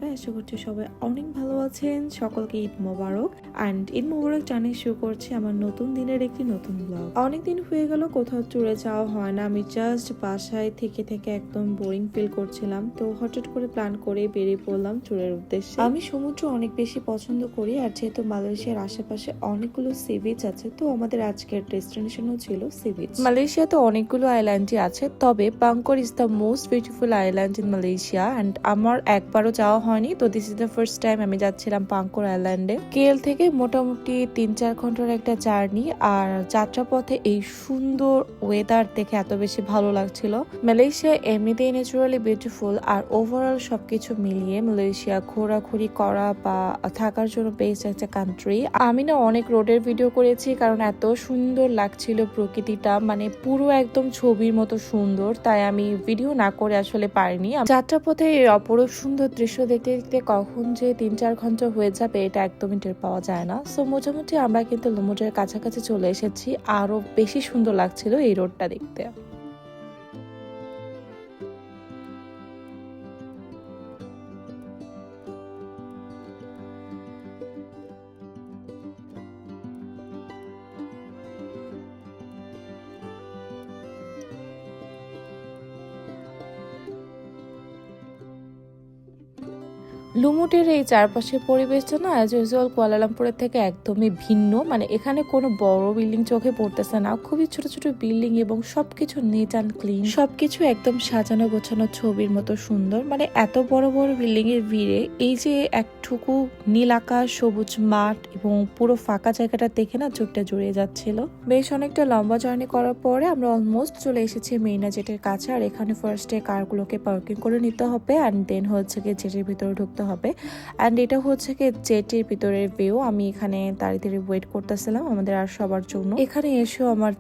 সবাই, আশা করছি সবাই অনেক ভালো আছেন। সকলকে ঈদ মোবারক। অ্যান্ড ঈদ মোবারক জানিয়ে শুরু করছি আমার নতুন দিনের একটি নতুন ব্লগ। অনেকদিন হয়ে গেল কোথাও ট্যুরে যাওয়া হয় না। আমি জাস্ট বাসায় থেকে থেকে একদম বোরিং ফিল করছিলাম, তো হঠাৎ করে প্ল্যান করে বেরিয়ে পড়লাম ট্যুরের উদ্দেশ্যে। আমি সমুদ্র অনেক বেশি পছন্দ করি, আর যেহেতু মালয়েশিয়ার আশেপাশে অনেকগুলো সি বিচ আছে, তো আমাদের আজকের ডেস্টিনেশনও ছিল সি বিচ। মালয়েশিয়াতে অনেকগুলো আইল্যান্ডই আছে, তবে Pangkor is the most beautiful island in Malaysia. And আমার একবারও যাওয়া হয়নি, তো this is the first time আমি যাচ্ছিলাম পাংকর আইল্যান্ডে। কেএল থেকে মোটামুটি 3-4 ঘন্টার একটা জার্নি, আর যাত্রাপথে এই সুন্দর ওয়েদার দেখে এত বেশি ভালো লাগছিল। মালয়েশিয়া এমনিতেই ন্যাচারালি বিউটিফুল, আর ওভারঅল সবকিছু মিলিয়ে মালয়েশিয়া ঘোরাঘুরি করা বা থাকার জন্য বেস্ট একটা কান্ট্রি। আমি না অনেক রোডের ভিডিও করেছি, কারণ এত সুন্দর লাগছিল প্রকৃতিটা, মানে পুরো একদম ছবির মতো সুন্দর, তাই আমি ভিডিও না করে আসলে পারিনি। যাত্রাপথে এই অপরূপ সুন্দর দৃশ্য দেখতে দেখতে কখন যে 3-4 ঘন্টা হয়ে যাবে এটা একদমই টের পাওয়া যায় না। সো মোটামুটি আমরা কিন্তু লুমুটের কাছাকাছি চলে এসেছি। আরো বেশি সুন্দর লাগছিল এই রোডটা দেখতে। লুমুটের এই চারপাশের পরিবেশটা না অ্যাজ ইউজুয়াল কুয়ালালামপুরের থেকে একদমই ভিন্ন। মানে এখানে কোনো বড় বিল্ডিং চোখে পড়তেছে না, খুবই ছোট ছোট বিল্ডিং এবং সবকিছু নিট অ্যান্ড ক্লিন, সবকিছু একদম সাজানো গোছানো ছবির মতো সুন্দর। মানে এত বড় বড় বিল্ডিং এর ভিড়ে এই যে একটুকু নীল আকাশ, সবুজ মাঠ এবং পুরো ফাঁকা জায়গাটা দেখে না চোখটা জুড়িয়ে যাচ্ছিল। বেশ অনেকটা লম্বা জার্নি করার পরে আমরা অলমোস্ট চলে এসেছি মেরিনা জেটের কাছে। আর এখানে ফার্স্টে কারগুলোকে পার্কিং করে নিতে হবে, অ্যান্ড দেন হচ্ছে গিয়ে জেটের ভিতরে ঢুকতে হবে। অ্যান্ড এটা হচ্ছে কি জেটের ভিতরের ভিউ। আমি এখানে দাঁড়িয়ে ওয়েট করতেছিলাম আমাদের আর সবার জন্য। এখানে এসেও আমার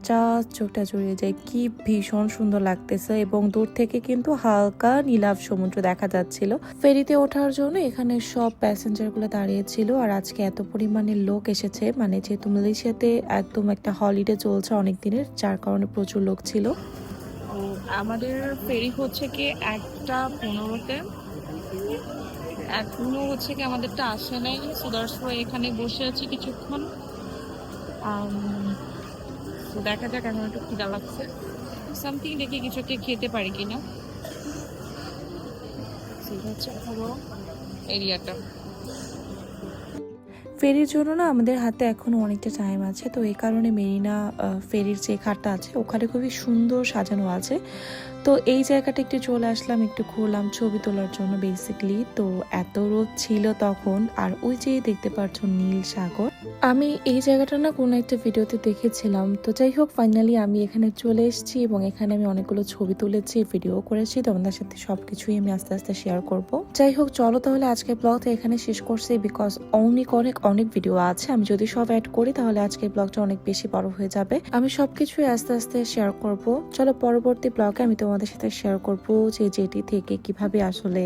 চোখটা জুড়িয়ে যায়, কি ভীষণ সুন্দর লাগতেছে, এবং দূর থেকে কিন্তু হালকা নীলাভ সমুদ্র দেখা যাচ্ছিল। ফেরিতে ওঠার জন্য এখানে সব প্যাসেঞ্জার গুলো দাঁড়িয়েছিল, আর আজকে এত পরিমাণে লোক এসেছে, মানে যেহেতু মালয়েশিয়াতে একদম একটা হলিডে চলছে অনেক দিনের, যার কারণে প্রচুর লোক ছিল। আমাদের ফেরি হচ্ছে কি 1টা 15-তে, এখনো হচ্ছে কি আমাদেরটা আসে নাই। সো দ্যাটস ওয়াই এখানে বসে আছি কিছুক্ষণ। তো দেখা যাক, এখন একটু খিদা লাগছে, সামথিং দেখি কিছু একটা খেতে পারি কিনা। সেটা হচ্ছে পুরো এরিয়াটা। ফেরির জন্য না আমাদের হাতে এখনো অনেকটা টাইম আছে, তো এই কারণে মেরিনা ফেরির যে ঘাটটা আছে ওখানে খুবই সুন্দর সাজানো আছে। তো এই জায়গাটা একটু চলে আসলাম, একটু ঘুরলাম ছবি তোলার জন্য বেসিকলি। তো এত রোদ ছিল তখন, আর ওই যে দেখতে পাচ্ছ নীল সাগর। আমি এই জায়গাটা না কোনো একটা ভিডিওতে দেখেছিলাম। তো যাই হোক, ফাইনালি আমি এখানে চলে এসেছি এবং এখানে আমি অনেকগুলো ছবি তুলেছি, ভিডিও করেছি। তোমাদের সাথে সবকিছুই আমি আস্তে আস্তে শেয়ার করব। যাই হোক, চলো তাহলে আজকের ব্লগটা এখানে শেষ করছি, বিকজ অনেক ভিডিও আছে। আমি যদি সব অ্যাড করি তাহলে আজকের ব্লগটা অনেক বেশি বড় হয়ে যাবে। আমি সবকিছুই আস্তে আস্তে শেয়ার করব। চলো পরবর্তী ব্লগে আমি তোমাদের সাথে শেয়ার করব যে জেটি থেকে কিভাবে আসলে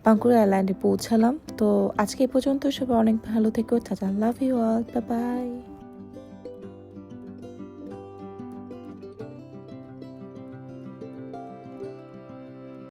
পাংকুরা আইল্যান্ডে পৌঁছালাম। তো আজকে এই পর্যন্ত, সবাই অনেক ভালো থেকো। টাটা, love you all, bye by.